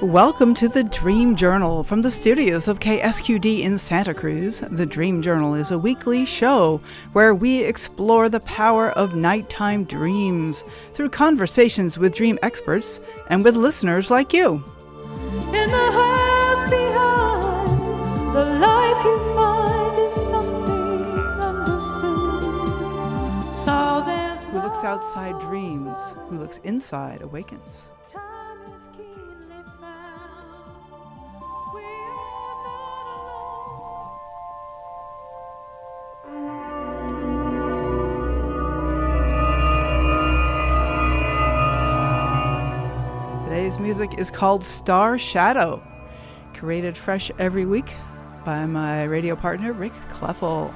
Welcome to the Dream Journal from the studios of KSQD in Santa Cruz. The Dream Journal is a weekly show where we explore the power of nighttime dreams through conversations with dream experts and with listeners like you. In the house behind, the life you find is something understood. So there's Who looks outside dreams, who looks inside awakens. time is keenly found. We are not alone. Today's music is called Star Shadow, created fresh every week by my radio partner, Rick Kleffel.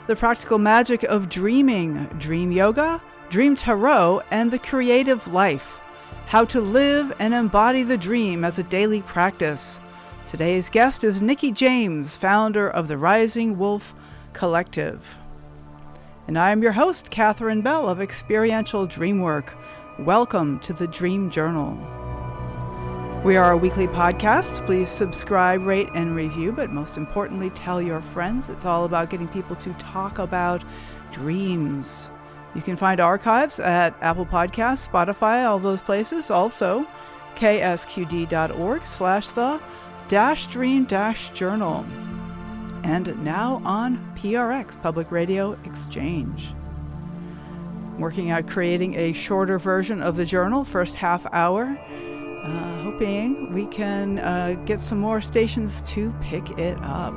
The practical magic of dreaming, dream yoga, dream tarot, and the creative life. How to live and embody the dream as a daily practice. Today's guest is Niki Jaimes, founder of the Rising Wolf Collective. And I am your host, Catherine Bell of Experiential Dreamwork. Welcome to the Dream Journal. We are a weekly podcast. Please subscribe, rate, and review, but most importantly, tell your friends. It's all about getting people to talk about dreams. You can find archives at Apple Podcasts, Spotify, all those places. Also, ksqd.org/the-dream-journal. And now on PRX, Public Radio Exchange. Working at creating a shorter version of the journal, first half hour. Hoping we can get some more stations to pick it up.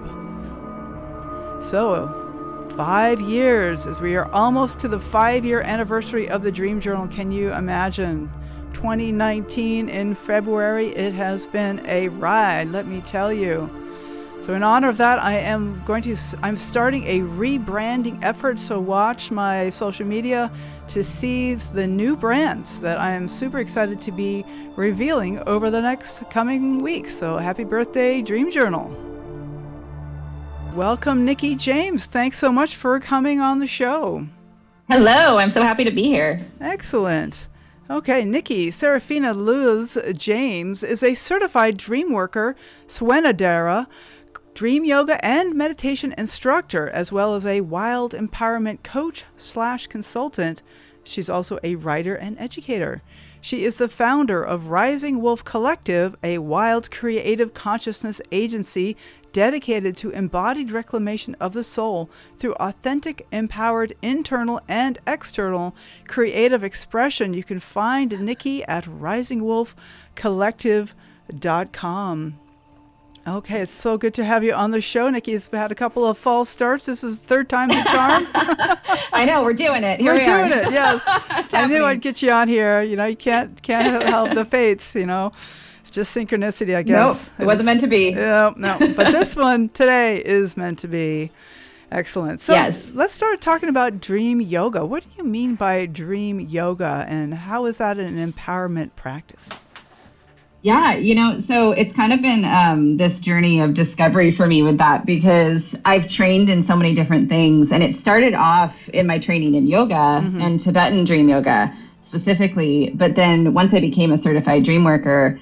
So, 5 years, as we are almost to the 5-year anniversary of the Dream Journal. Can you imagine? 2019 in February, it has been a ride, let me tell you. So in honor of that, I'm starting a rebranding effort, so watch my social media to see the new brands that I am super excited to be revealing over the next coming weeks. So happy birthday, Dream Journal. Welcome, Niki Jaimes. Thanks so much for coming on the show. Hello, I'm so happy to be here. Excellent. Okay, Niki, Serafina Luz Jaimes is a certified dream worker, Swenadera, dream yoga and meditation instructor, as well as a wild empowerment coach/consultant. She's also a writer and educator. She is the founder of Rising Wolf Collective, a wild creative consciousness agency dedicated to embodied reclamation of the soul through authentic, empowered internal and external creative expression. You can find Niki at risingwolfcollective.com. Okay, it's so good to have you on the show, Niki. It's had a couple of false starts. This is third time's a charm. I know, we're doing it. We're doing it, yes. I knew I'd get you on here. You know, you can't help the fates, you know. It's just synchronicity, I guess. Nope, it wasn't meant to be. No. But this one today is meant to be. Excellent. So yes. Let's start talking about dream yoga. What do you mean by dream yoga, and how is that an empowerment practice? Yeah, so it's kind of been this journey of discovery for me with that, because I've trained in so many different things. And it started off in my training in yoga and Tibetan dream yoga specifically. But then once I became a certified dream worker,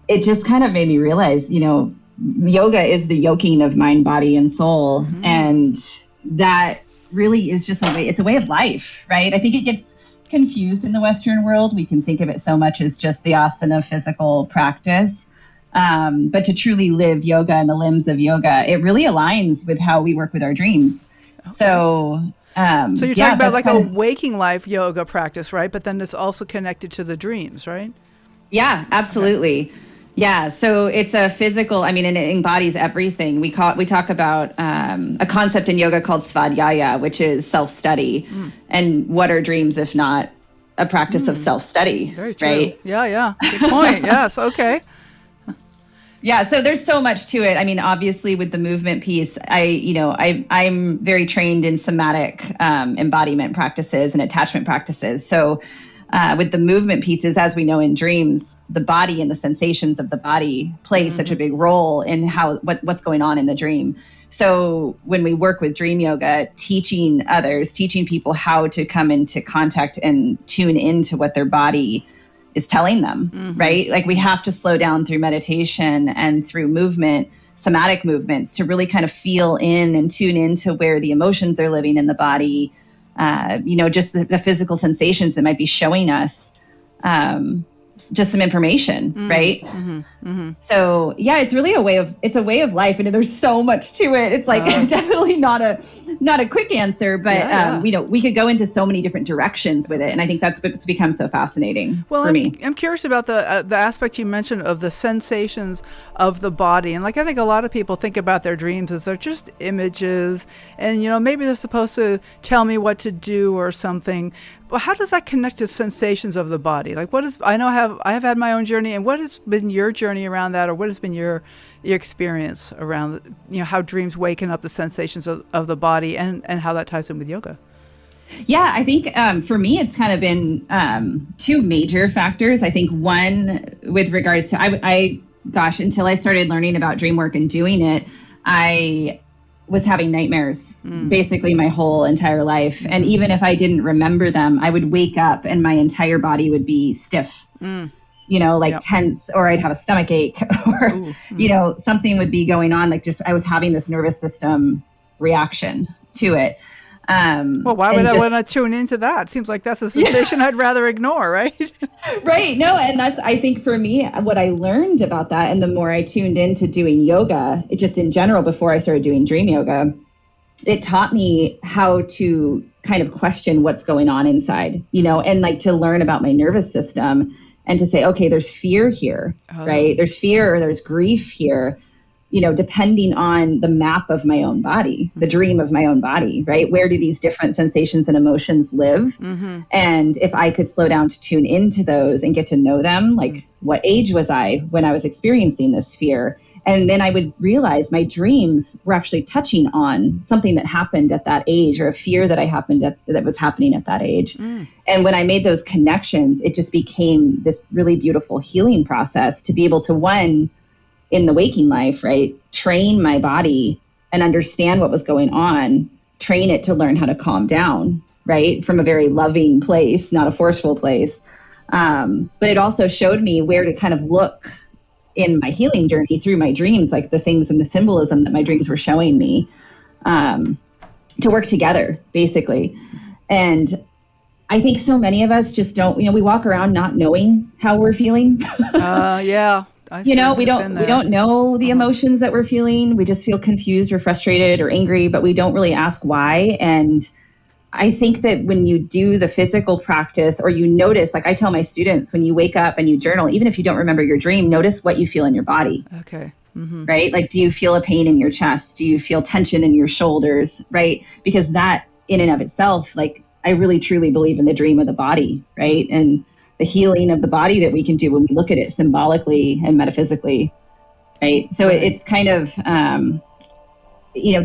it just kind of made me realize, yoga is the yoking of mind, body, and soul. And that really is just it's a way of life, right? I think it gets confused in the Western world. We can think of it so much as just the asana physical practice. But to truly live yoga and the limbs of yoga, it really aligns with how we work with our dreams. Okay. So you're talking about like a waking life yoga practice, right? But then it's also connected to the dreams, right? Yeah, absolutely. Okay. Yeah, so it's a physical, and it embodies everything. We talk about a concept in yoga called svadhyaya, which is self-study. And what are dreams if not a practice of self-study? Very true. Right? Yeah. Good point. Yes, okay. Yeah, so there's so much to it. Obviously with the movement piece, I'm very trained in somatic embodiment practices and attachment practices. So with the movement pieces, as we know in dreams, the body and the sensations of the body play such a big role in what's going on in the dream. So when we work with dream yoga, teaching people how to come into contact and tune into what their body is telling them, right? Like we have to slow down through meditation and through movement, somatic movements, to really kind of feel in and tune into where the emotions are living in the body, just the physical sensations that might be showing us just some information, right? So yeah, it's really a way of life, and there's so much to it. It's like definitely not a quick answer, but we could go into so many different directions with it, and I think that's what's become so fascinating for me. I'm curious about the aspect you mentioned of the sensations of the body, and like I think a lot of people think about their dreams as they're just images, and maybe they're supposed to tell me what to do or something. But how does that connect to sensations of the body? Like, I have had my own journey, and what has been your journey around that, or what has been your experience around how dreams waken up the sensations of the body, and how that ties in with yoga? Yeah, I think for me, it's kind of been two major factors. I think one with regards to, until I started learning about dream work and doing it, I was having nightmares basically my whole entire life. And even if I didn't remember them, I would wake up and my entire body would be stiff, tense, or I'd have a stomach ache or, something would be going on. Like I was having this nervous system reaction to it. Well, why would I want to tune into that? Seems like that's a sensation I'd rather ignore, right? Right. No, and that's, I think for me, what I learned about that, and the more I tuned into doing yoga, it just in general, before I started doing dream yoga, it taught me how to kind of question what's going on inside, and like to learn about my nervous system and to say, okay, there's fear here, right? There's fear or there's grief here. Depending on the map of my own body, the dream of my own body, right? Where do these different sensations and emotions live? And if I could slow down to tune into those and get to know them, like what age was I when I was experiencing this fear? And then I would realize my dreams were actually touching on something that happened at that age, or a fear that that was happening at that age. And when I made those connections, it just became this really beautiful healing process to be able to, one, in the waking life, right, train my body and understand what was going on, train it to learn how to calm down, right, from a very loving place, not a forceful place. But it also showed me where to kind of look in my healing journey through my dreams, like the things and the symbolism that my dreams were showing me, to work together, basically. And I think so many of us just don't, we walk around not knowing how we're feeling. Yeah. We don't know the emotions that we're feeling. We just feel confused or frustrated or angry, but we don't really ask why. And I think that when you do the physical practice, or you notice, like I tell my students, when you wake up and you journal, even if you don't remember your dream, notice what you feel in your body. Okay. Right? Like, do you feel a pain in your chest? Do you feel tension in your shoulders? Right? Because that in and of itself, like, I really truly believe in the dream of the body, right? And the healing of the body that we can do when we look at it symbolically and metaphysically, right? So it's kind of,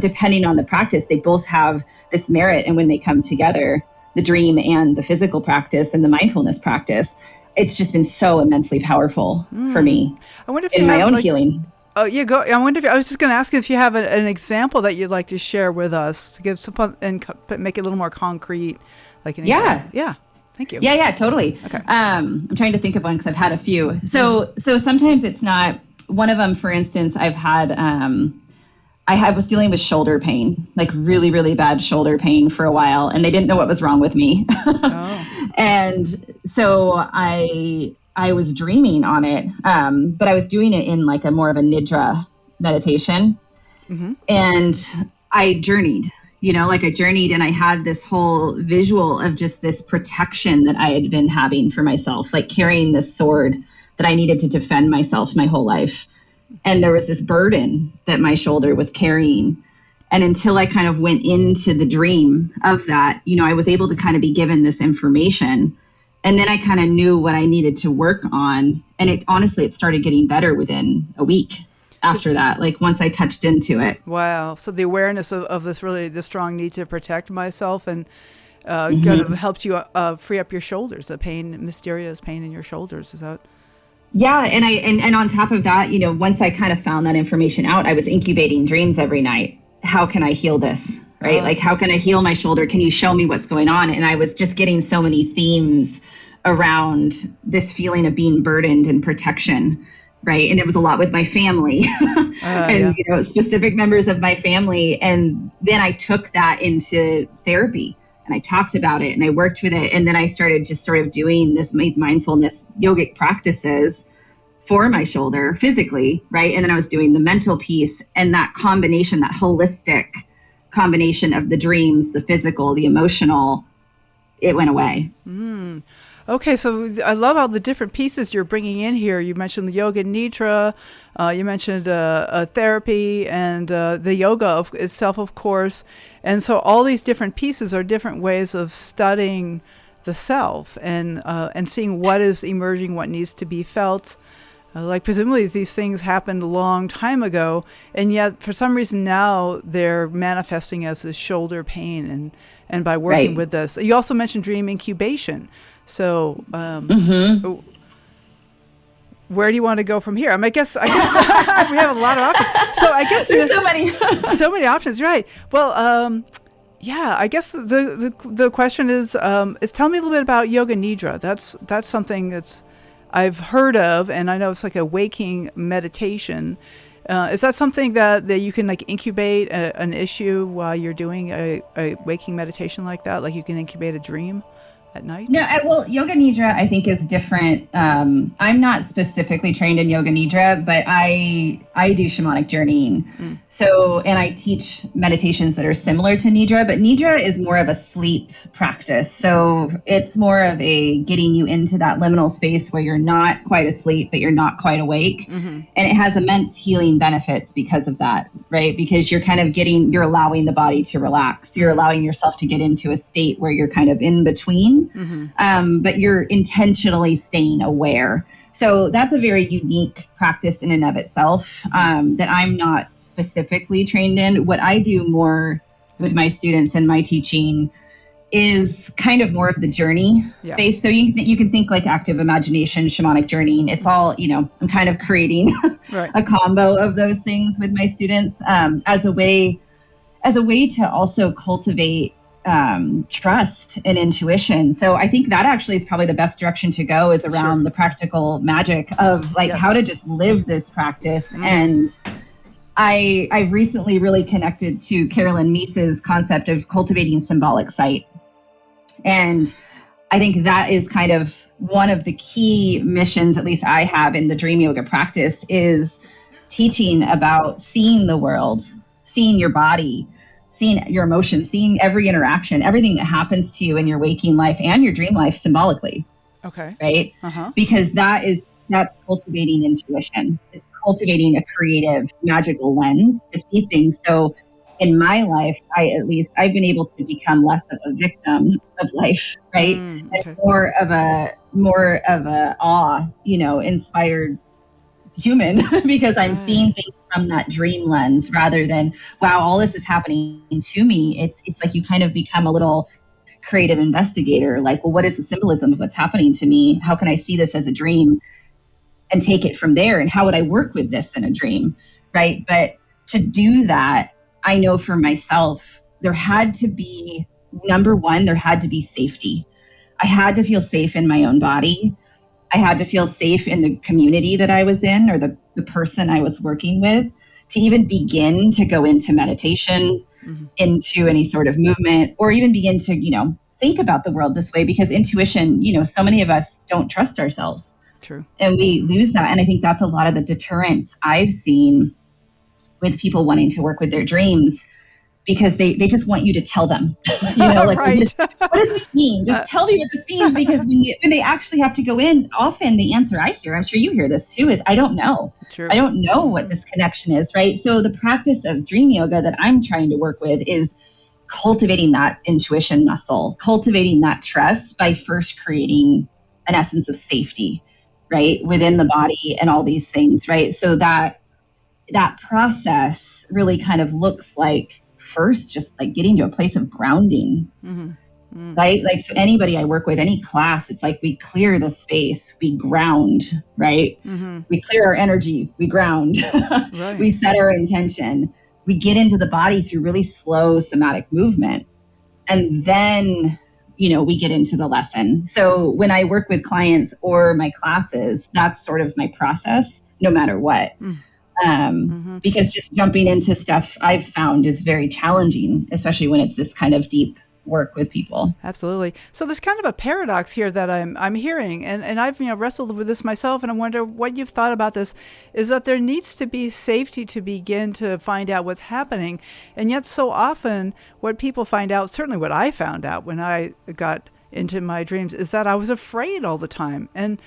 depending on the practice, they both have this merit. And when they come together, the dream and the physical practice and the mindfulness practice, it's just been so immensely powerful for me. I wonder if in my own healing. Oh, yeah, go. I wonder I was just going to ask if you have an example that you'd like to share with us to give some and make it a little more concrete, like an example. Yeah. Thank you. Yeah, totally. Okay. I'm trying to think of one because I've had a few. So sometimes it's not one of them. For instance, I've had, I was dealing with shoulder pain, like really, really bad shoulder pain for a while, and they didn't know what was wrong with me. And so I was dreaming on it, but I was doing it in like a more of a nidra meditation, and I journeyed. I journeyed, and I had this whole visual of just this protection that I had been having for myself, like carrying this sword that I needed to defend myself my whole life. And there was this burden that my shoulder was carrying. And until I kind of went into the dream of that, I was able to kind of be given this information. And then I kind of knew what I needed to work on. And it started getting better within a week. After that, like once I touched into it. Wow. So the awareness of this the strong need to protect myself and kind of helped you free up your shoulders, the mysterious pain in your shoulders. Is that? Yeah. And on top of that, once I kind of found that information out, I was incubating dreams every night. How can I heal this? Right? Like, how can I heal my shoulder? Can you show me what's going on? And I was just getting so many themes around this feeling of being burdened and protection. Right. And it was a lot with my family and, specific members of my family. And then I took that into therapy and I talked about it and I worked with it. And then I started just sort of doing these mindfulness yogic practices for my shoulder physically. Right. And then I was doing the mental piece, and that combination, that holistic combination of the dreams, the physical, the emotional, it went away. Okay, so I love all the different pieces you're bringing in here. You mentioned the yoga nidra, you mentioned therapy, and the yoga itself, of course. And so all these different pieces are different ways of studying the self and seeing what is emerging, what needs to be felt. Like presumably these things happened a long time ago, and yet for some reason now they're manifesting as this shoulder pain. And by working with this, you also mentioned dream incubation. So, where do you want to go from here? I guess we have a lot of options. So I guess there's so many, so many options, right? Well, I guess the question is tell me a little bit about yoga nidra. That's something that's I've heard of, and I know it's like a waking meditation. Is that something that you can like incubate an issue while you're doing a waking meditation like that? Like you can incubate a dream at night? No, well, yoga nidra I think is different. I'm not specifically trained in yoga nidra, but I do shamanic journeying. So, and I teach meditations that are similar to nidra, but nidra is more of a sleep practice. So it's more of a getting you into that liminal space where you're not quite asleep, but you're not quite awake. And it has immense healing benefits because of that, right? Because you're kind of you're allowing the body to relax. You're allowing yourself to get into a state where you're kind of in between. But you're intentionally staying aware. So that's a very unique practice in and of itself that I'm not specifically trained in. What I do more with my students and my teaching is kind of more of the journey space. So you can think like active imagination, shamanic journeying. It's all, I'm kind of creating a combo of those things with my students as a way to also cultivate trust and intuition. So I think that actually is probably the best direction to go is around the practical magic of like how to just live this practice. And I've recently really connected to Carolyn Meese's concept of cultivating symbolic sight. And I think that is kind of one of the key missions, at least I have in the dream yoga practice, is teaching about seeing the world, seeing your body, seeing your emotions, seeing every interaction, everything that happens to you in your waking life and your dream life symbolically. Okay. Right? Because that's cultivating intuition. It's cultivating a creative, magical lens to see things. So in my life, I've been able to become less of a victim of life, right? And more of a awe, inspired human because I'm seeing things from that dream lens rather than, wow, all this is happening to me. It's like you kind of become a little creative investigator. Like, well, what is the symbolism of what's happening to me? How can I see this as a dream and take it from there? And how would I work with this in a dream? Right. But to do that, I know for myself, there had to be, number one, there had to be safety. I had to feel safe in my own body. I had to feel safe in the community that I was in or the person I was working with to even begin to go into meditation, into any sort of movement, or even begin to, think about the world this way, because intuition, so many of us don't trust ourselves. True. And we lose that. And I think that's a lot of the deterrence I've seen with people wanting to work with their dreams, because they just want you to tell them, like, right. What does this mean? Just tell me what this means. Because when they actually have to go in, often the answer I hear, I'm sure you hear this too, is I don't know. True. I don't know what this connection is, right? So the practice of dream yoga that I'm trying to work with is cultivating that intuition muscle, cultivating that trust by first creating an essence of safety, right, within the body and all these things, right? So that process really kind of looks like first just like getting to a place of grounding, right? Like, so anybody I work with, any class, it's like we clear the space, we ground, right? We clear our energy, we ground, we set our intention, we get into the body through really slow somatic movement. And then we get into the lesson. So when I work with clients or my classes, that's sort of my process, no matter what. Because just jumping into stuff I've found is very challenging, especially when it's this kind of deep work with people. Absolutely. So there's kind of a paradox here that I'm hearing, and I've wrestled with this myself, and I wonder what you've thought about this, is that there needs to be safety to begin to find out what's happening. And yet so often what people find out, certainly what I found out when I got into my dreams, is that I was afraid all the time. And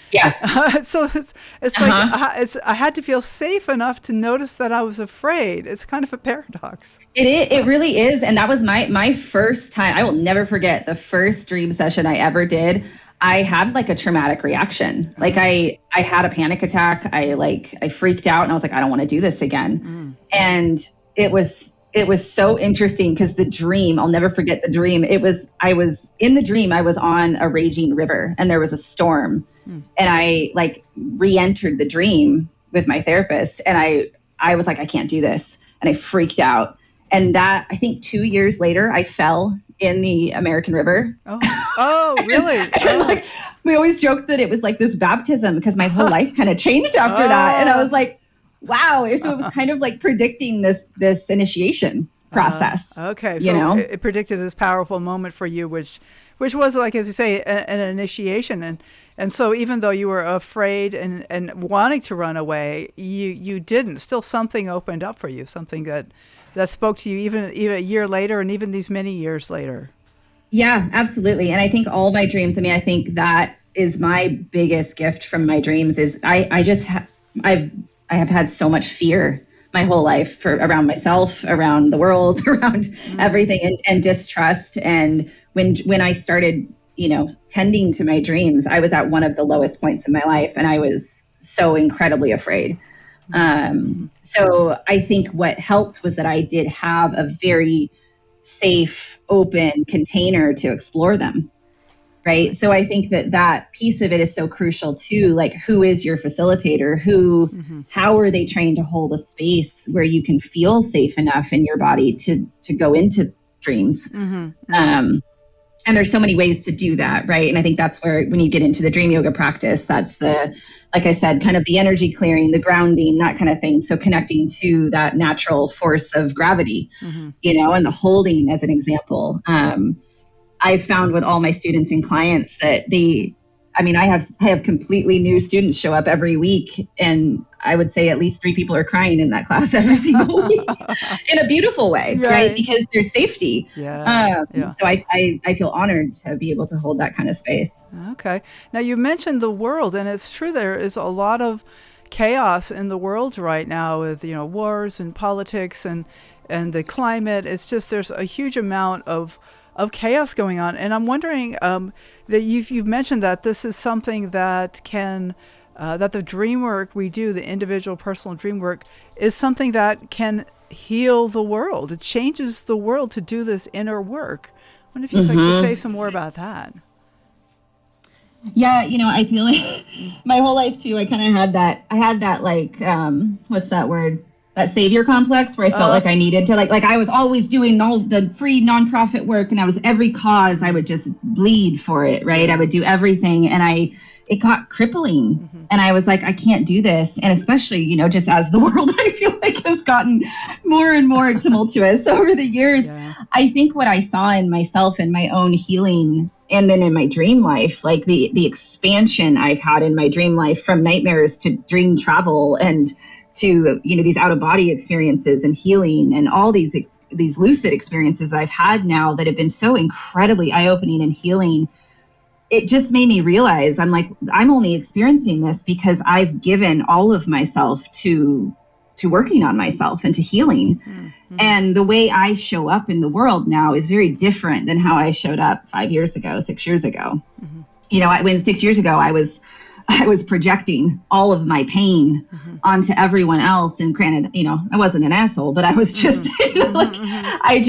so it's like I had to feel safe enough to notice that I was afraid. It's kind of a paradox. It really is. And that was my first time. I will never forget the first dream session I ever did. I had like a traumatic reaction. Like I had a panic attack. I freaked out and I was like, I don't want to do this again. And it was so interesting because the dream, I'll never forget the dream. I was in the dream, I was on a raging river and there was a storm and I re-entered the dream with my therapist and I was like, I can't do this. And I freaked out. And that, I think 2 years later, I fell in the American River. Oh, really? We always joked that it was like this baptism because my whole life kind of changed after that. And I was like, wow. So it was kind of like predicting this initiation process. Okay. So it predicted this powerful moment for you, which was, like, as you say, an initiation. And so even though you were afraid and wanting to run away, you didn't. Still something opened up for you, something that spoke to you even a year later and even these many years later. Yeah, absolutely. And I think all my dreams, I think that is my biggest gift from my dreams is I have had so much fear my whole life around myself, around the world, around everything and distrust. And when I started, tending to my dreams, I was at one of the lowest points in my life and I was so incredibly afraid. So I think what helped was that I did have a very safe, open container to explore them. Right. So I think that piece of it is so crucial too. Like, who is your facilitator? How are they trained to hold a space where you can feel safe enough in your body to go into dreams? And there's so many ways to do that. Right. And I think that's where, when you get into the dream yoga practice, that's like I said, kind of the energy clearing, the grounding, that kind of thing. So connecting to that natural force of gravity, and the holding as an example. I've found with all my students and clients that I have completely new students show up every week. And I would say at least 3 people are crying in that class every single week in a beautiful way, right? Because there's safety. So I feel honored to be able to hold that kind of space. Okay. Now you mentioned the world, and it's true, there is a lot of chaos in the world right now with, wars and politics and the climate. It's just, there's a huge amount of chaos going on. And I'm wondering that you've mentioned that this is something that can, that the dream work we do, the individual personal dream work, is something that can heal the world. It changes the world to do this inner work. I wonder if you'd like to say some more about that. Yeah, I feel like my whole life too, I kind of had that like, what's that word? That savior complex where I felt like I needed to like I was always doing all the free nonprofit work and I was every cause I would just bleed for it. Right. I would do everything and it got crippling and I was like, I can't do this. And especially, just as the world, I feel like has gotten more and more tumultuous over the years. I think what I saw in myself and my own healing and then in my dream life, like the expansion I've had in my dream life from nightmares to dream travel and to, these out of body experiences and healing and all these lucid experiences I've had now that have been so incredibly eye-opening and healing. It just made me realize I'm only experiencing this because I've given all of myself to working on myself and to healing. And the way I show up in the world now is very different than how I showed up 5 years ago, 6 years ago. When 6 years ago, I was projecting all of my pain onto everyone else. And granted, I wasn't an asshole, but I was just I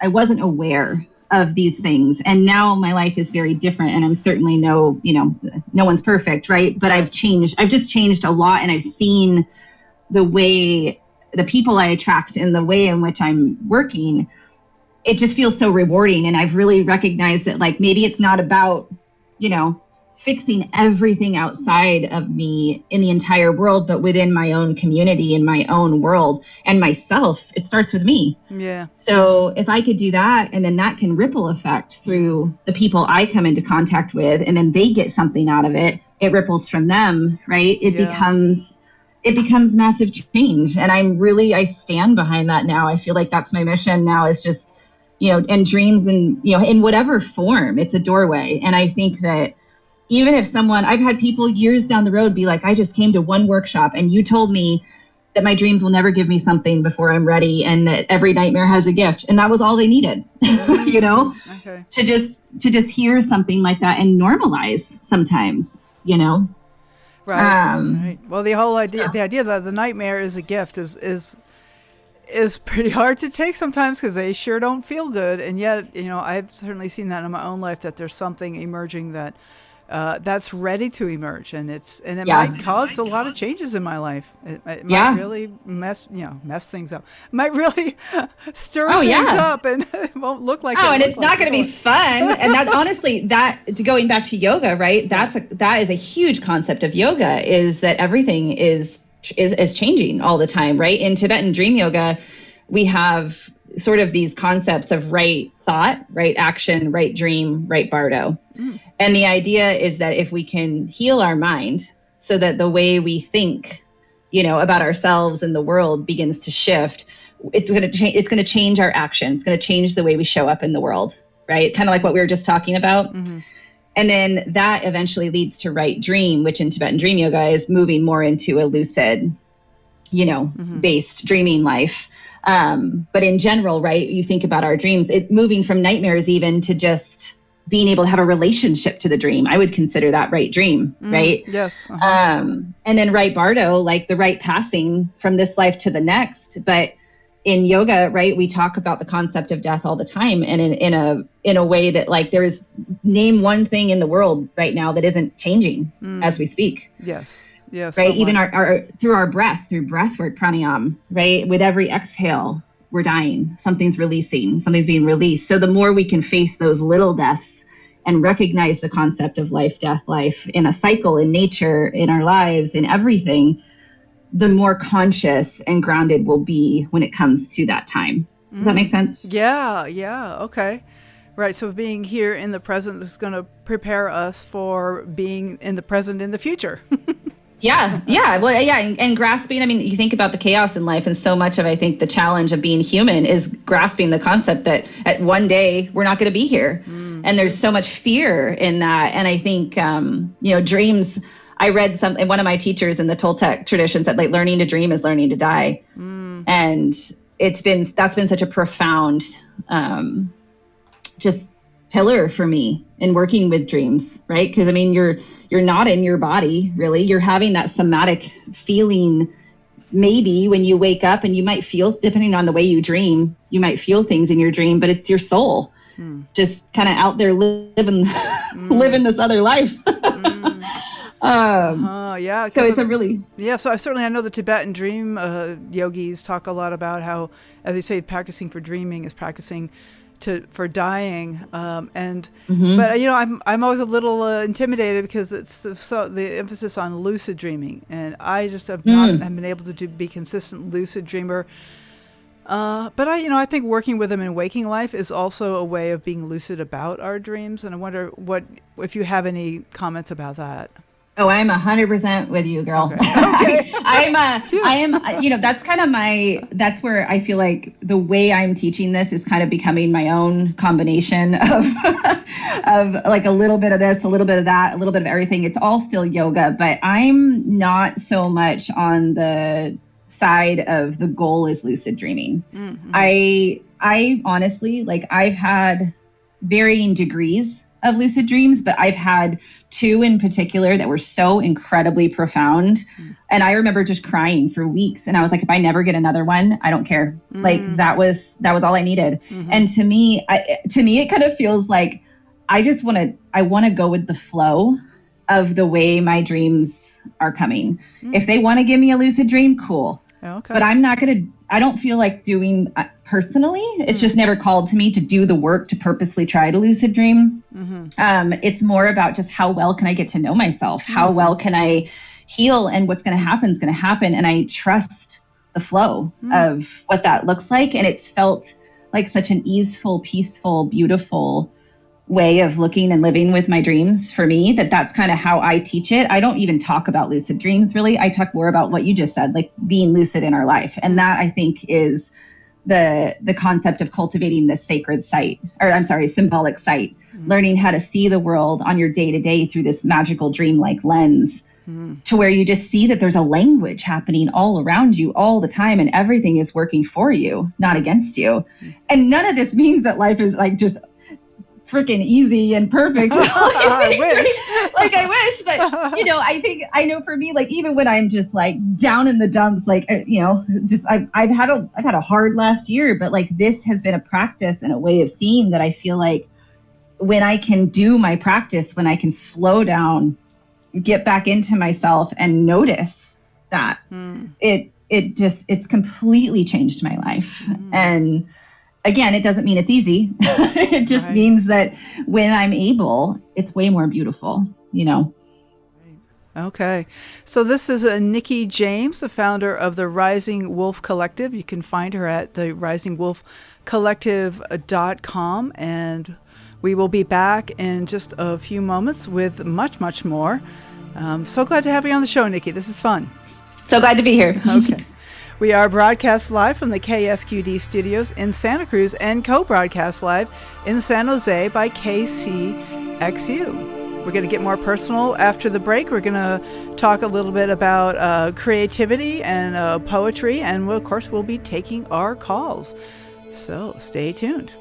wasn't aware of these things. And now my life is very different. And I'm certainly no one's perfect. Right. But I've just changed a lot. And I've seen the way the people I attract and the way in which I'm working. it just feels so rewarding. And I've really recognized that, like, maybe it's not about, you know, fixing everything outside of me in the entire world, but within my own community, in my own world and myself. It starts with me. Yeah. So if I could do that, and then that can ripple effect through the people I come into contact with, and then they get something out of it, it ripples from them, right? It becomes massive change. And I stand behind that now. I feel like that's my mission now, is just, you know, and dreams, and, you know, in whatever form, it's a doorway. And I think that even if I've had people years down the road be like, I just came to one workshop and you told me that my dreams will never give me something before I'm ready, and that every nightmare has a gift. And that was all they needed, you know, to just hear something like that and normalize sometimes, you know? Right. Right. Well, the whole idea, the idea that the nightmare is a gift is pretty hard to take sometimes, because they sure don't feel good. And yet, you know, I've certainly seen that in my own life, that there's something emerging that's ready to emerge, and it might cause a lot of changes in my life. It might really mess things up. It might really stir things up, and it won't look like. And it's not going to be fun. And that, honestly, going back to yoga, right? That is a huge concept of yoga, is that everything is changing all the time, right? In Tibetan dream yoga, we have sort of these concepts of right thought, right action, right dream, right bardo. And the idea is that if we can heal our mind so that the way we think, you know, about ourselves and the world begins to shift, it's going to change our action. It's going to change the way we show up in the world, right? Kind of like what we were just talking about. Mm-hmm. And then that eventually leads to right dream, which in Tibetan dream yoga is moving more into a lucid, you know, based dreaming life. But in general, right, you think about our dreams, moving from nightmares even to just being able to have a relationship to the dream. I would consider that right dream, right? Yes. And then right bardo, like the right passing from this life to the next. But in yoga, right, we talk about the concept of death all the time, and in a way that, like, there's name one thing in the world right now that isn't changing as we speak. Yes. Yes. Right. Even our through our breath, through breath work, pranayama, right? With every exhale, we're dying. Something's releasing. Something's being released. So the more we can face those little deaths and recognize the concept of life, death, life in a cycle, in nature, in our lives, in everything, the more conscious and grounded we'll be when it comes to that time. Does that make sense? Yeah. Yeah. Okay. Right. So being here in the present is going to prepare us for being in the present in the future. Yeah. Well, yeah. And grasping, I mean, you think about the chaos in life, and so much of, I think, the challenge of being human is grasping the concept that at one day we're not going to be here. And there's so much fear in that. And I think, you know, dreams, I read something, one of my teachers in the Toltec tradition said, like, learning to dream is learning to die. And that's been such a profound, just pillar for me in working with dreams, right? Because I mean, you're not in your body, really. You're having that somatic feeling maybe when you wake up, and you might feel, depending on the way you dream, you might feel things in your dream, but it's your soul just kind of out there living this other life. Yeah. So it's a really... Yeah, so I know the Tibetan dream yogis talk a lot about how, as they say, practicing for dreaming is practicing for dying, but you know, I'm always a little intimidated, because it's so the emphasis on lucid dreaming, and I just have not been able to be consistent lucid dreamer. But I think working with them in waking life is also a way of being lucid about our dreams, and I wonder if you have any comments about that. Oh, I'm 100% with you, girl. Okay. I am, you know, that's where I feel like the way I'm teaching this is kind of becoming my own combination of like a little bit of this, a little bit of that, a little bit of everything. It's all still yoga, but I'm not so much on the side of the goal is lucid dreaming. I honestly, like, I've had varying degrees of lucid dreams, but I've had two in particular that were so incredibly profound. And I remember just crying for weeks. And I was like, if I never get another one, I don't care. Like, that was all I needed. And to me, it kind of feels like I want to go with the flow of the way my dreams are coming. If they want to give me a lucid dream, cool. Okay. But I don't feel like doing, personally. It's just never called to me to do the work to purposely try to lucid dream. It's more about just how well can I get to know myself? How well can I heal? And what's going to happen is going to happen. And I trust the flow of what that looks like. And it's felt like such an easeful, peaceful, beautiful way of looking and living with my dreams for me, that's kind of how I teach it. I don't even talk about lucid dreams, really. I talk more about what you just said, like being lucid in our life. And that, I think, is the concept of cultivating this sacred sight, symbolic sight, learning how to see the world on your day-to-day through this magical dream-like lens, to where you just see that there's a language happening all around you all the time, and everything is working for you, not against you. And none of this means that life is like just freaking easy and perfect. I wish, but I know for me, like, even when I'm just like down in the dumps, like, I've had a hard last year, but like this has been a practice and a way of seeing that I feel like when I can do my practice, when I can slow down, get back into myself and notice that it's completely changed my life. And again, it doesn't mean it's easy. It just means that when I'm able, it's way more beautiful, Okay. So this is Niki Jaimes, the founder of the Rising Wolf Collective. You can find her at the risingwolfcollective.com. And we will be back in just a few moments with much, much more. So glad to have you on the show, Niki. This is fun. So glad to be here. Okay. We are broadcast live from the KSQD studios in Santa Cruz and co-broadcast live in San Jose by KCXU. We're going to get more personal after the break. We're going to talk a little bit about creativity and poetry, and of course we'll be taking our calls. So stay tuned.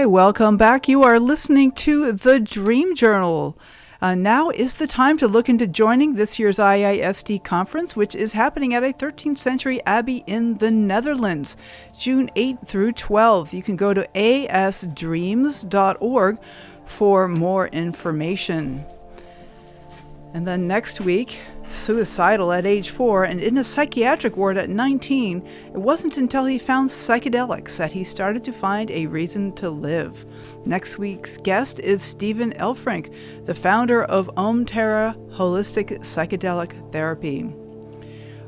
Welcome back. You are listening to The Dream Journal. Now is the time to look into joining this year's IISD conference, which is happening at a 13th century abbey in the Netherlands, June 8th through 12th. You can go to asdreams.org for more information. And then next week, suicidal at age 4 and in a psychiatric ward at 19, it wasn't until he found psychedelics that he started to find a reason to live. Next week's guest is Stephen Elfrink, the founder of Om Terra Holistic Psychedelic Therapy.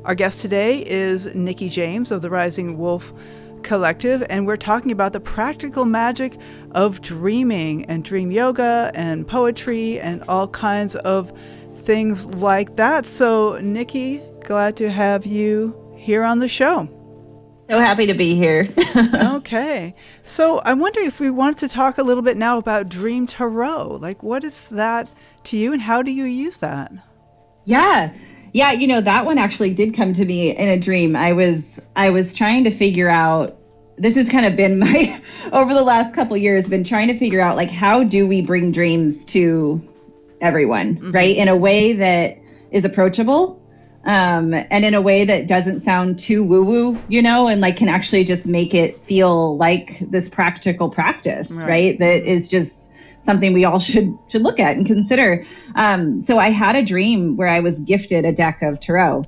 Our guest today is Niki Jaimes of the Rising Wolf Collective, and we're talking about the practical magic of dreaming and dream yoga and poetry and all kinds of things like that. So, Niki, glad to have you here on the show. So happy to be here. Okay. So I'm wondering if we wanted to talk a little bit now about Dream Tarot. Like, what is that to you and how do you use that? Yeah. That one actually did come to me in a dream. I was trying to figure out, this has kind of been my, over the last couple years, been trying to figure out, like, how do we bring dreams to everyone, right? In a way that is approachable, and in a way that doesn't sound too woo-woo, and like can actually just make it feel like this practical practice, right? That is just something we all should look at and consider. So I had a dream where I was gifted a deck of tarot,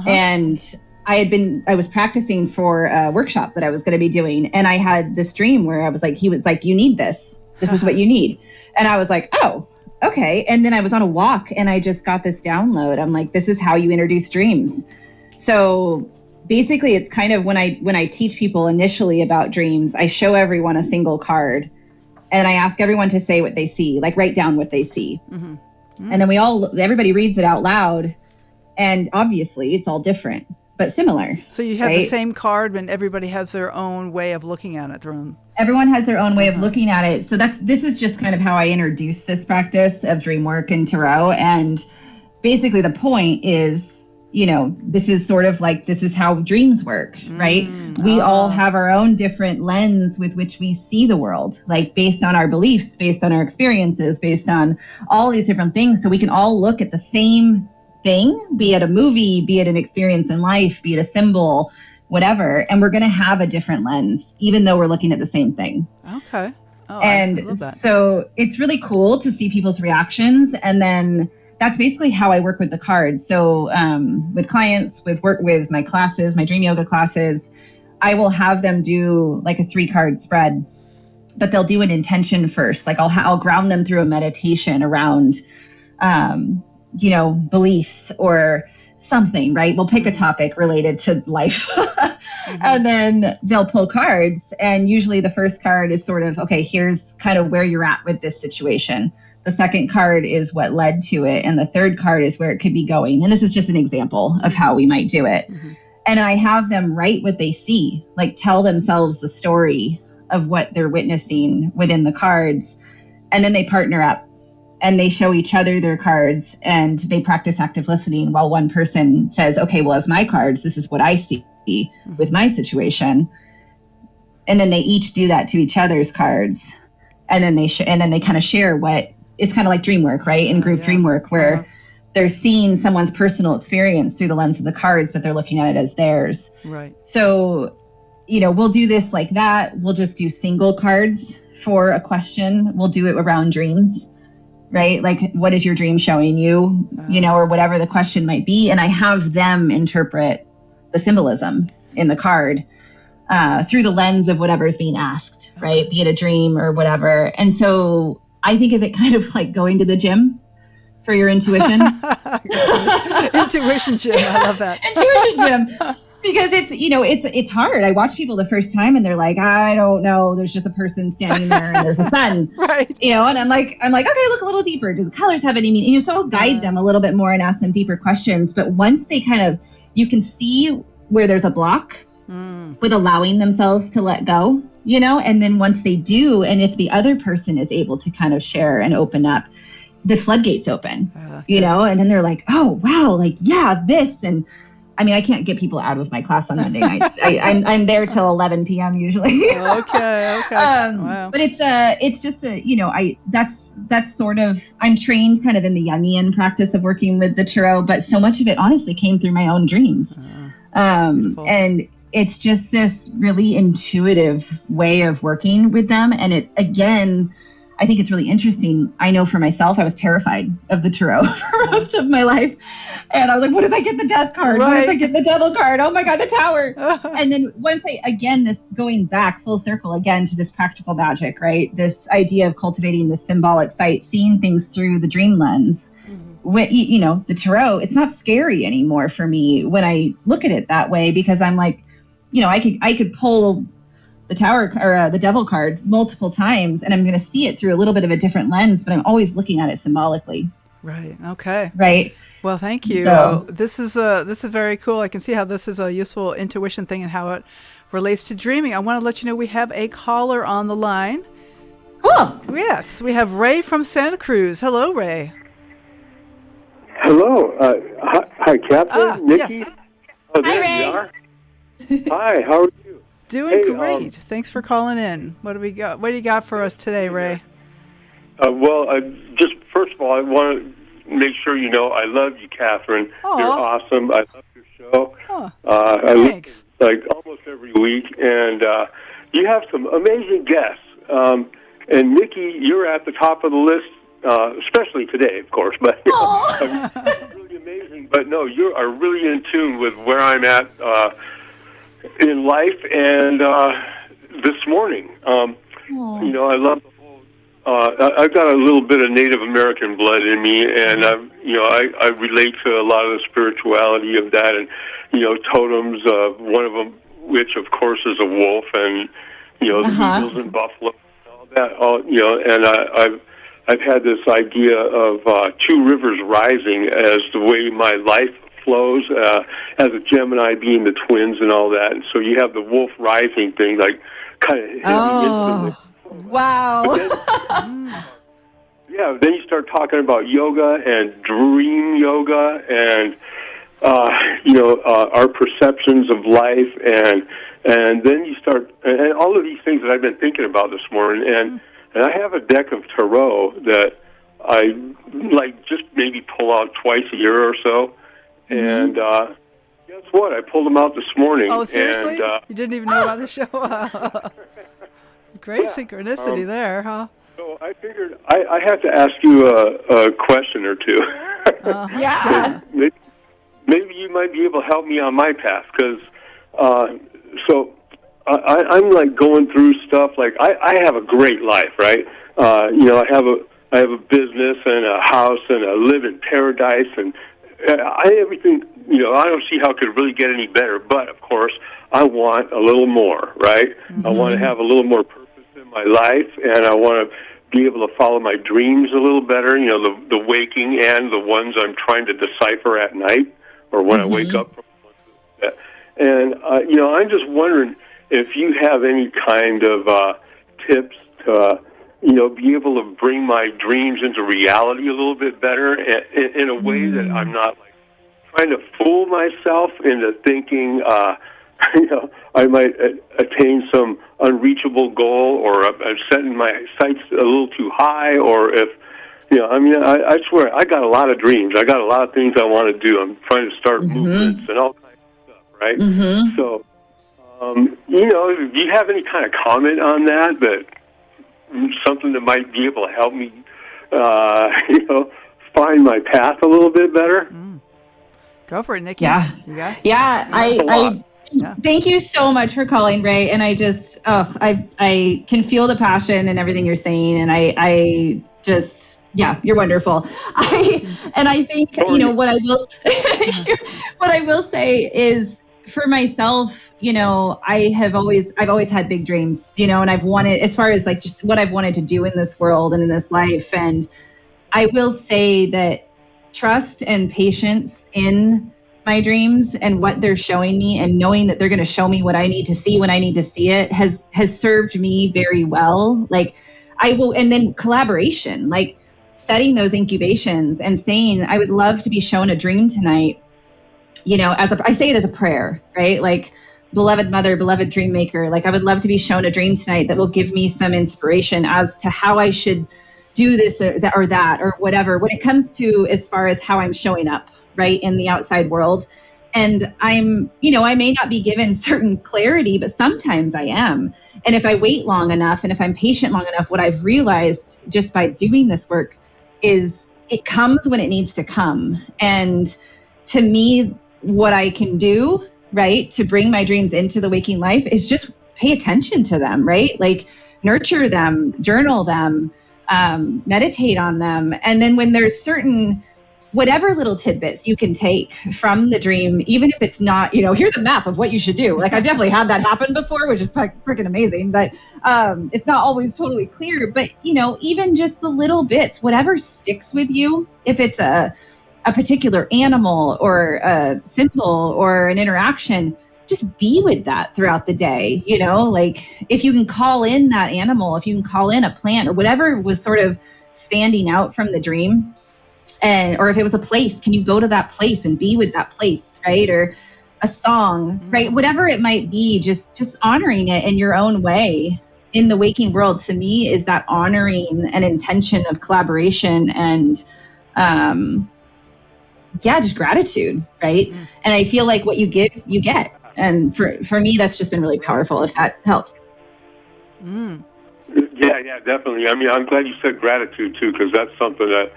and I was practicing for a workshop that I was going to be doing, and I had this dream where I was like, he was like, "You need this. This is what you need," and I was like, "Oh, okay." And then I was on a walk and I just got this download. I'm like, this is how you introduce dreams. So basically it's kind of when I teach people initially about dreams, I show everyone a single card and I ask everyone to say what they see, like write down what they see. And then everybody reads it out loud. And obviously it's all different, but similar. So you have the same card when everybody has their own way of looking at it. Everyone has their own way of looking at it. So this is just kind of how I introduce this practice of dream work and tarot. And basically the point is this is sort of like, this is how dreams work, right? We all have our own different lens with which we see the world, like based on our beliefs, based on our experiences, based on all these different things. So we can all look at the same thing, be it a movie, be it an experience in life, be it a symbol, whatever. And we're going to have a different lens, even though we're looking at the same thing. Okay. Oh, and I love that. So it's really cool to see people's reactions. And then that's basically how I work with the cards. So with clients, with my classes, my dream yoga classes, I will have them do like a 3-card spread, but they'll do an intention first. Like I'll ground them through a meditation around, beliefs or something, right? We'll pick a topic related to life and then they'll pull cards. And usually the first card is sort of, okay, here's kind of where you're at with this situation. The second card is what led to it. And the third card is where it could be going. And this is just an example of how we might do it. And I have them write what they see, like tell themselves the story of what they're witnessing within the cards. And then they partner up and they show each other their cards and they practice active listening while one person says, okay, well, as my cards, this is what I see with my situation. And then they each do that to each other's cards. And then they kind of share what it's kind of like dream work, right? In group dream work where they're seeing someone's personal experience through the lens of the cards, but they're looking at it as theirs. Right. So, we'll do this like that. We'll just do single cards for a question. We'll do it around dreams, right? Like, what is your dream showing you, or whatever the question might be. And I have them interpret the symbolism in the card through the lens of whatever is being asked, right? Be it a dream or whatever. And so I think of it kind of like going to the gym for your intuition. Intuition gym. I love that. Intuition gym. Because it's hard. I watch people the first time and they're like, I don't know. There's just a person standing there and there's a sun, right? And I'm like, okay, look a little deeper. Do the colors have any meaning? So I'll guide them a little bit more and ask them deeper questions. But once they you can see where there's a block with allowing themselves to let go, and then once they do, and if the other person is able to kind of share and open up, the floodgates open, and then they're like, oh, wow, like, yeah, this. And I mean, I can't get people out of my class on Monday nights. I'm there till 11 p.m. usually. Okay. Wow. But it's just that's sort of, I'm trained kind of in the Jungian practice of working with the tarot, but so much of it honestly came through my own dreams. And it's just this really intuitive way of working with them. And it, again, I think it's really interesting. I know for myself, I was terrified of the tarot for most of my life. And I was like, what if I get the death card? Right. What if I get the devil card? Oh my God, the tower. And then once this going back full circle again to this practical magic, right? This idea of cultivating the symbolic sight, seeing things through the dream lens. When, the tarot, it's not scary anymore for me when I look at it that way, because I'm like, I could pull the tower or the devil card multiple times and I'm going to see it through a little bit of a different lens, but I'm always looking at it symbolically. Right. Okay. Right. Well, thank you. So, this is very cool. I can see how this is a useful intuition thing and how it relates to dreaming. I want to let you know we have a caller on the line. Cool. Yes, we have Ray from Santa Cruz. Hello, Ray. Hello. Hi, Catherine. Nikki. Yes. Oh, Hi, there Ray. you are. Hi, how are you? Doing great. Thanks for calling in. What do we got? What do you got for us today, Ray? Just first of all, I want to make sure you know I love you, Catherine. Aww. You're awesome. I love your show. Oh, I thanks. listen like almost every week, and you have some amazing guests. And Nikki, you're at the top of the list, especially today, of course. But really amazing. But no, you are really in tune with where I'm at in life, and this morning, I love the whole. I've got a little bit of Native American blood in me, and I relate to a lot of the spirituality of that, and totems. One of them, which of course is a wolf, and the eagles and buffalo, and all that. And I've had this idea of two rivers rising as the way my life flows, as a Gemini being the twins and all that. And so you have the wolf rising thing, like kind of hitting me instantly. Wow. Then you start talking about yoga and dream yoga, and our perceptions of life, and then you start, and all of these things that I've been thinking about this morning, and I have a deck of tarot that I just maybe pull out twice a year or so, and guess what? I pulled them out this morning. Oh, seriously? And, you didn't even know about the show? Great synchronicity there, huh? So I figured I have to ask you a question or two. Yeah. Maybe you might be able to help me on my path, because I'm like going through stuff. Like I have a great life, right? I have a business and a house, and I live in paradise, and everything. I don't see how it could really get any better. But of course, I want a little more, right? I want to have a little more purpose in my life, and I want to be able to follow my dreams a little better. The waking and the ones I'm trying to decipher at night or when I wake up from. And I'm just wondering if you have any kind of tips to, be able to bring my dreams into reality a little bit better in a way that I'm not like trying to fool myself into thinking, I might attain some unreachable goal, or I'm setting my sights a little too high, or if, I swear, I got a lot of dreams. I got a lot of things I want to do. I'm trying to start movements and all kinds of stuff, right? So, if you have any kind of comment on that, something that might be able to help me, find my path a little bit better. Go for it, Niki. Yeah. I thank you so much for calling, Ray. And I just, I can feel the passion and everything you're saying. And I just, you're wonderful. I think, what I will say is, for myself, I've always had big dreams, and I've wanted, as far as like just what I've wanted to do in this world and in this life. And I will say that trust and patience in my dreams and what they're showing me, and knowing that they're going to show me what I need to see when I need to see it, has served me very well. Like and then collaboration, like setting those incubations and saying, I would love to be shown a dream tonight. I say it as a prayer, right? Like, beloved mother, beloved dream maker, like I would love to be shown a dream tonight that will give me some inspiration as to how I should do this or that or whatever, when it comes to as far as how I'm showing up, right, in the outside world. And I'm, I may not be given certain clarity, but sometimes I am. And if I wait long enough, and if I'm patient long enough, what I've realized just by doing this work is it comes when it needs to come. And to me, what I can do, right, to bring my dreams into the waking life is just pay attention to them, right? Like nurture them, journal them, meditate on them. And then when there's certain, whatever little tidbits you can take from the dream, even if it's not, here's a map of what you should do. Like I've definitely had that happen before, which is freaking amazing, but it's not always totally clear. But, even just the little bits, whatever sticks with you, if it's a particular animal or a symbol or an interaction, just be with that throughout the day. Like if you can call in that animal, if you can call in a plant or whatever was sort of standing out from the dream, or if it was a place, can you go to that place and be with that place, right? Or a song, right? Whatever it might be, just honoring it in your own way in the waking world, to me, is that honoring an intention of collaboration and just gratitude, right? And I feel like what you give, you get. And for me, that's just been really powerful, if that helps. Yeah, definitely. I mean, I'm glad you said gratitude too, because that's something that,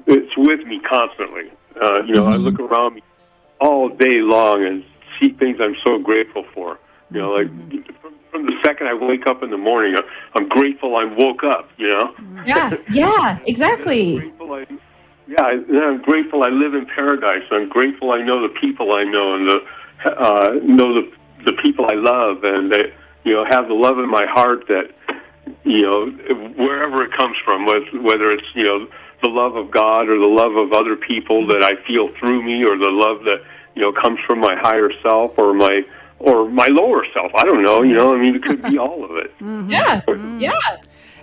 it's with me constantly. I look around me all day long and see things I'm so grateful for. Like from the second I wake up in the morning, I'm grateful I woke up, Yeah, exactly. I'm grateful I live in paradise. I'm grateful I know the people I know, and know the people I love, and that, have the love in my heart that, wherever it comes from, whether it's, the love of God or the love of other people that I feel through me, or the love that, comes from my higher self or my lower self. I don't know, it could be all of it. Yeah.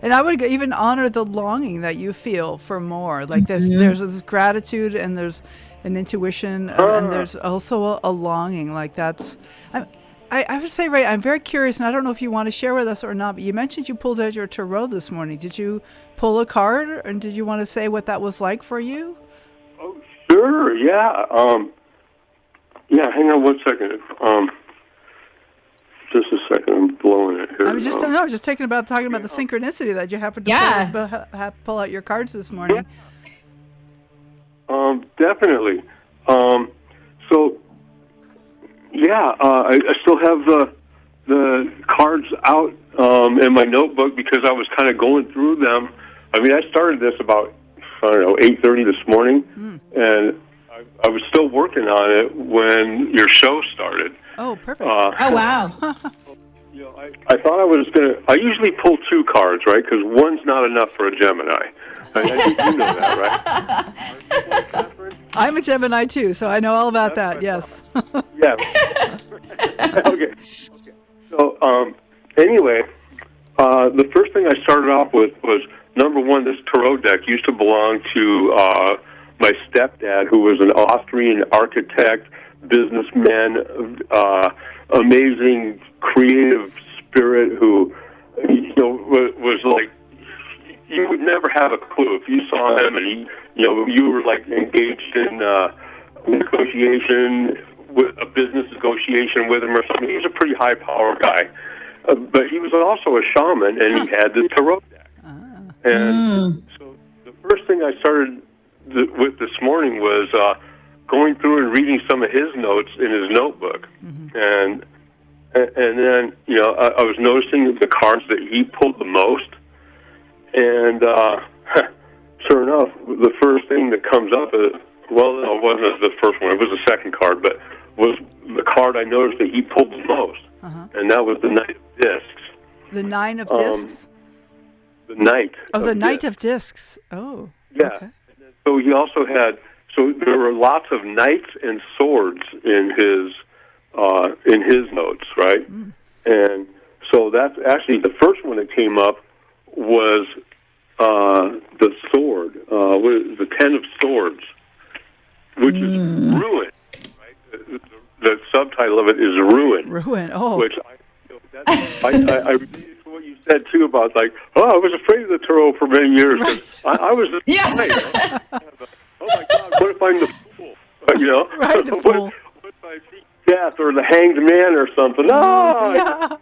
And I would even honor the longing that you feel for more. Like there's this gratitude and there's an intuition and there's also a longing. Like that's, I would say, Ray, I'm very curious, and I don't know if you want to share with us or not, but you mentioned you pulled out your tarot this morning. Did you pull a card, and did you want to say what that was like for you? Oh, sure, yeah. Yeah, hang on one second. Just a second, I'm blowing it here. I was just talking about the synchronicity that you happened to pull out your cards this morning. Definitely. So, yeah, I still have the cards out in my notebook because I was kind of going through them. I mean, I started this about, 8:30 this morning, and I was still working on it when your show started. Oh, perfect. Oh, wow. I thought I was going to... I usually pull 2 cards, right? Because one's not enough for a Gemini. I think you know that, right? I'm a Gemini, too, so I know all about that, yes. Yeah. Okay. So, anyway, the first thing I started off with was, number one, this tarot deck used to belong to my stepdad, who was an Austrian architect, businessman, amazing creative spirit who, was like, you would never have a clue if you saw him and you were like engaged in negotiation, with a business negotiation with him or something. He was a pretty high power guy, but he was also a shaman, and he had the tarot deck. And so the first thing I started with this morning was going through and reading some of his notes in his notebook, and then I was noticing the cards that he pulled the most, and sure enough, the first thing that comes up is, well, no, it wasn't the first one; it was the second card, but was the card I noticed that he pulled the most, and that was the Knight of Discs. The Nine of Discs. The Knight. Oh, the Knight of Discs. Oh, yeah. Okay. So he also had. So there were lots of knights and swords in his notes, right? And so that's actually the first one that came up was the sword, the 10 of Swords, which is ruin. Right? The subtitle of it is ruin. Ruin. Oh. Which I related to what you said too about like, I was afraid of the tarot for many years. Right. I was afraid. Oh my God! What if I'm the fool? Right, the fool. What if I see death or the hanged man or something? Yeah.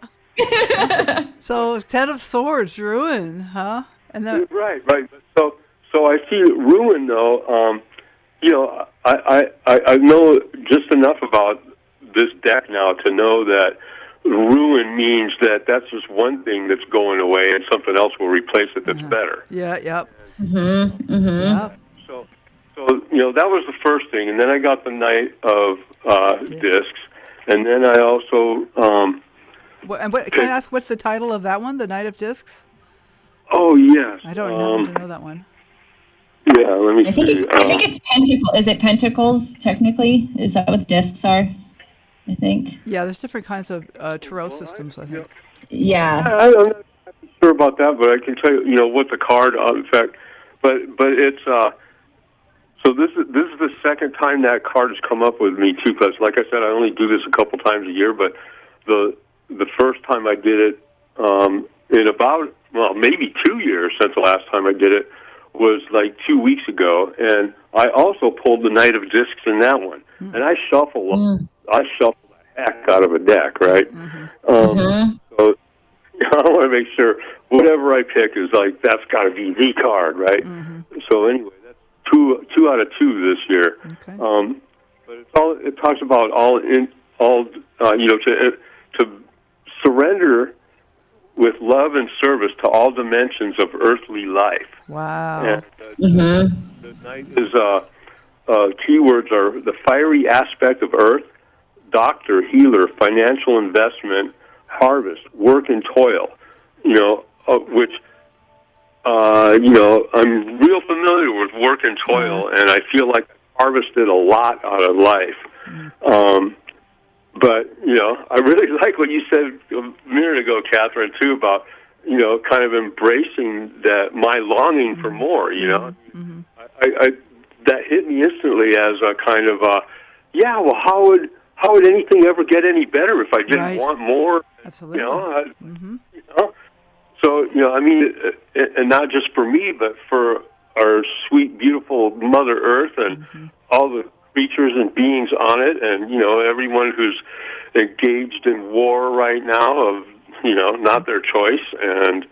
So 10 of Swords, ruin, huh? And then right. So I see ruin though. I know just enough about this deck now to know that ruin means that that's just one thing that's going away and something else will replace it that's better. Yeah. Yep. Yep. So that was the first thing, and then I got the Knight of Discs, and then I also. Can I ask what's the title of that one? The Knight of Discs. Oh yes. I don't happen to know that one. Yeah, let me see. I think it's Pentacle. Is it Pentacles? Technically, is that what discs are? I think. Yeah, there's different kinds of tarot systems. I think. Yeah. I'm not sure about that, but I can tell you, what the card. In fact, but it's. So this is the second time that card has come up with me too. Because, like I said, I only do this a couple times a year. But the first time I did it in about maybe 2 years since the last time I did it was like 2 weeks ago, and I also pulled the Knight of Discs in that one. And I shuffle the heck out of a deck, right? So I want to make sure whatever I pick is like that's got to be the card, right? So anyway. Two out of 2 this year. Okay. But it talks about to surrender with love and service to all dimensions of earthly life. Wow. And the Knight is keywords are the fiery aspect of earth, doctor, healer, financial investment, harvest, work and toil. Which. I'm real familiar with work and toil, and I feel like I harvested a lot out of life. But, I really like what you said a minute ago, Catherine, too, about kind of embracing my longing for more, Mm-hmm. I that hit me instantly as a kind of, well, how would anything ever get any better if I didn't want more? Absolutely. So, and not just for me, but for our sweet, beautiful Mother Earth and all the creatures and beings on it, and, everyone who's engaged in war right now of, not their choice, and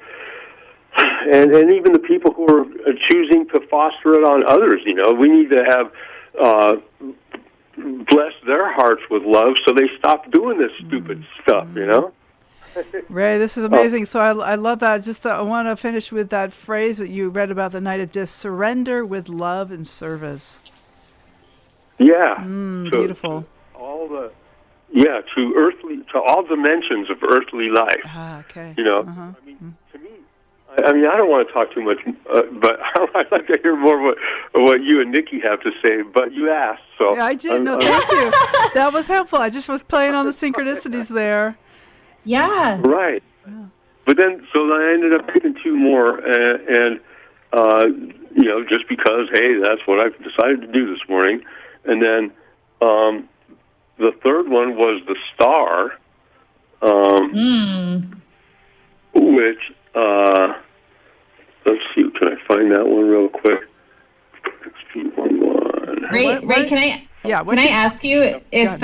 even the people who are choosing to foster it on others, we need to have bless their hearts with love so they stop doing this stupid stuff, Ray, this is amazing. So I love that. Just I want to finish with that phrase that you read about the Night of Discs: surrender with love and service. Yeah. Beautiful. To all dimensions of earthly life. Okay. To me, I don't want to talk too much, but I'd like to hear more of what you and Niki have to say. But you asked, so yeah, I did. No, thank you. That was helpful. I just was playing on the synchronicities there. Yeah. Right. Yeah. But then, so I ended up picking two more, and just because, hey, that's what I decided to do this morning. And then the third one was the star, which, let's see, can I find that one real quick? Ray, can I? Yeah. Can I ask you if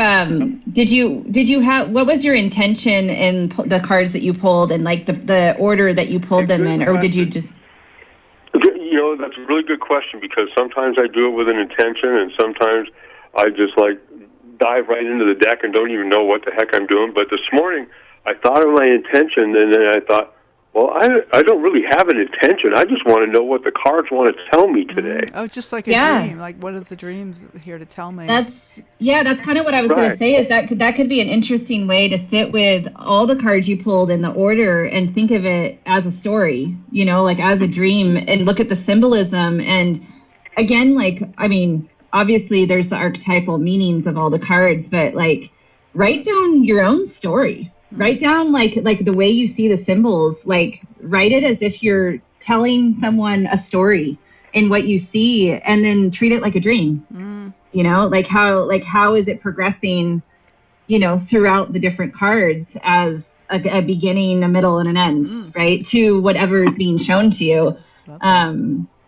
did you have, what was your intention in the cards that you pulled, and like the order that you pulled them in, or did you just? That's a really good question, because sometimes I do it with an intention, and sometimes I just dive right into the deck and don't even know what the heck I'm doing. But this morning I thought of my intention, and then I thought, well, I don't really have an intention. I just want to know what the cards want to tell me today. Oh, just like a dream. Like, what is the dreams here to tell me? That's kind of what I was going to say, is that could be an interesting way to sit with all the cards you pulled in the order and think of it as a story, like as a dream, and look at the symbolism. And again, obviously there's the archetypal meanings of all the cards, but write down your own story. Write down like the way you see the symbols, write it as if you're telling someone a story in what you see, and then treat it like a dream. How is it progressing, throughout the different cards as a beginning, a middle, and an end, right? To whatever is being shown to you.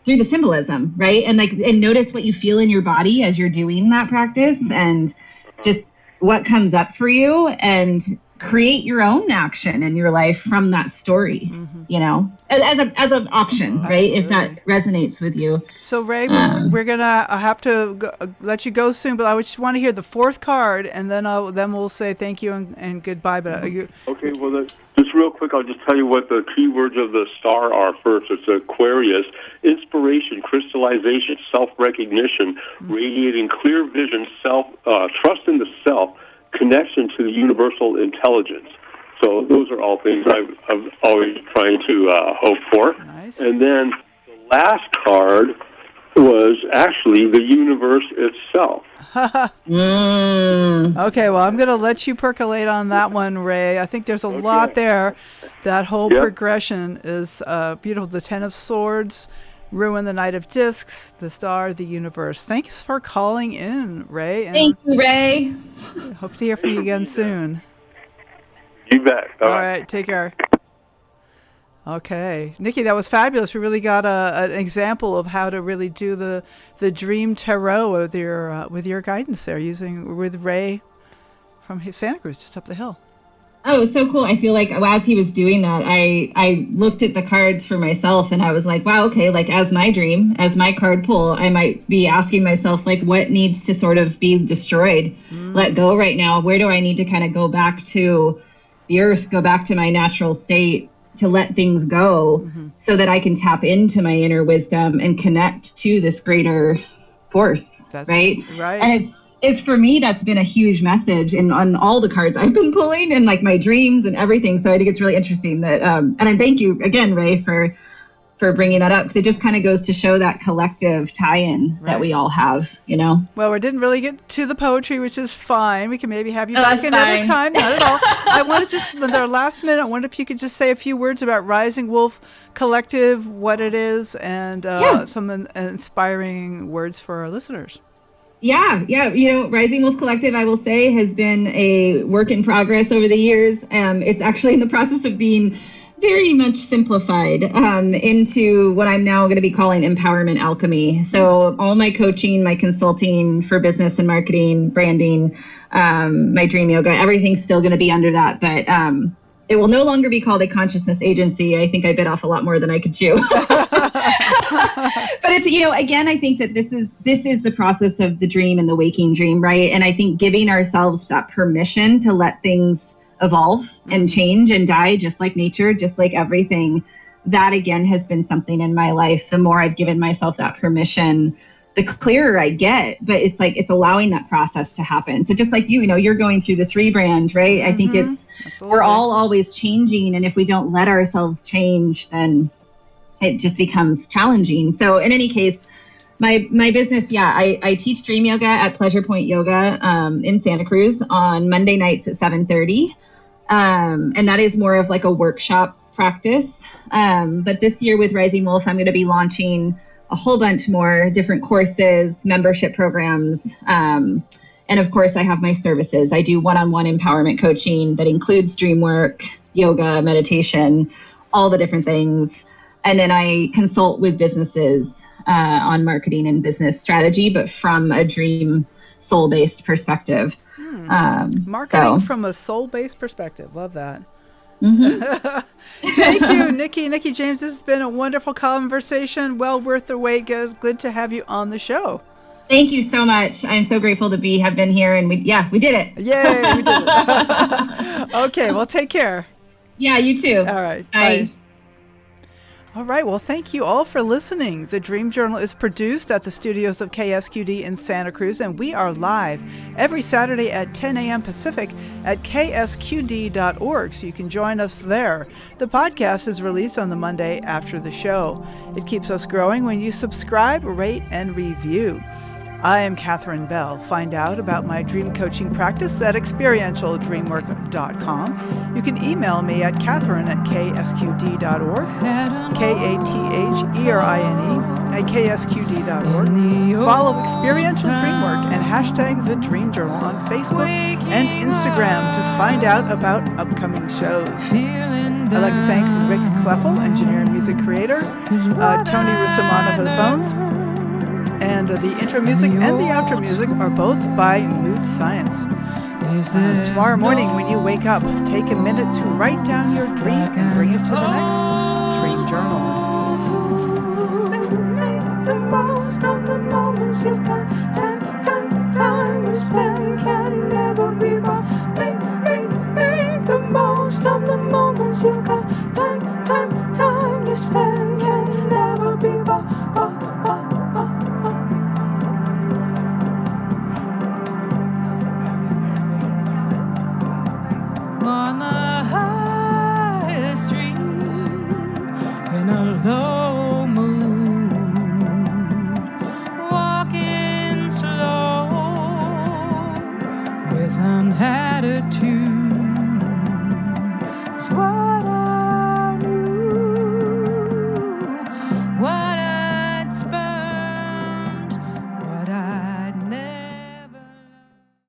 Through the symbolism, right? And notice what you feel in your body as you're doing that practice, and just what comes up for you, and create your own action in your life from that story, as an option, right? If that resonates with you. So Ray, we're gonna have to let you go soon, but I just want to hear the fourth card, and then we'll say thank you and goodbye. But okay? Well, just real quick, I'll just tell you what the keywords of the star are first. It's Aquarius: inspiration, crystallization, self-recognition, radiating clear vision, trust in the self, connection to the universal intelligence. So those are all things I'm always trying to hope for. Nice. And then the last card was actually the universe itself. Okay, well, I'm going to let you percolate on that one, Ray. I think there's a lot there. That whole progression is beautiful. The Ten of Swords, Ruin, the Knight of Discs, the Star, the Universe. Thanks for calling in, Ray. And thank you, Ray. Hope to hear from you again soon. You bet. All right, take care. Okay, Niki, that was fabulous. We really got an example of how to really do the dream tarot with your guidance there, with Ray from Santa Cruz, just up the hill. Oh, it was so cool. I feel like as he was doing that, I looked at the cards for myself, and I was like, wow, okay, as my dream, as my card pull, I might be asking myself, what needs to sort of be destroyed, let go right now? Where do I need to kind of go back to the earth, go back to my natural state, to let things go, so that I can tap into my inner wisdom and connect to this greater force, right? Right. And it's for me, that's been a huge message on all the cards I've been pulling, and my dreams and everything. So I think it's really interesting that, and I thank you again, Ray, for for bringing that up, because it just kind of goes to show that collective tie-in that we all have, you know. Well, we didn't really get to the poetry, which is fine. We can maybe have you back another time. Not at all. I want to just, in our last minute, I wonder if you could just say a few words about Rising Wolf Collective, what it is, and some inspiring words for our listeners. Yeah. You know, Rising Wolf Collective, I will say, has been a work in progress over the years. It's actually in the process of being very much simplified into what I'm now going to be calling empowerment alchemy. So all my coaching, my consulting for business and marketing, branding, my dream yoga, everything's still going to be under that. But it will no longer be called a consciousness agency. I think I bit off a lot more than I could chew. But it's, you know, again, I think that this is the process of the dream and the waking dream, right? And I think giving ourselves that permission to let things evolve and change and die, just like nature, just like everything, that again has been something in my life. The more I've given myself that permission, the clearer I get. But it's like, it's allowing that process to happen. So just like you know, you're going through this rebrand, right? I think we're all always changing. And if we don't let ourselves change, then it just becomes challenging. So in any case, my business, I teach dream yoga at Pleasure Point Yoga in Santa Cruz on Monday nights at 7:30. And that is more of like a workshop practice. But this year with Rising Wolf, I'm going to be launching a whole bunch more different courses, membership programs. And of course, I have my services. I do one-on-one empowerment coaching that includes dream work, yoga, meditation, all the different things. And then I consult with businesses on marketing and business strategy, but from a dream soul-based perspective. Marketing from a soul-based perspective. Love that. Thank you, Niki Jaimes. This has been a wonderful conversation. Well worth the wait. Good to have you on the show. Thank you so much. I'm so grateful to have been here, and we did it. Yay, we did it. Okay, well, take care. Yeah, you too. All right. Bye. All right. Well, thank you all for listening. The Dream Journal is produced at the studios of KSQD in Santa Cruz, and we are live every Saturday at 10 a.m. Pacific at ksqd.org, so you can join us there. The podcast is released on the Monday after the show. It keeps us growing when you subscribe, rate, and review. I am Catherine Bell. Find out about my dream coaching practice at experientialdreamwork.com. You can email me at catherine@ksqd.org, KATHERINE@ksqd.org. Follow Experiential Dreamwork and hashtag The Dream Journal on Facebook and Instagram to find out about upcoming shows. I'd like to thank Rick Kleffel, engineer and music creator, Tony Russamano for the phones, and the intro music and the outro music are both by Mood Science. Tomorrow morning when you wake up, take a minute to write down your dream and bring it to the next Dream Journal.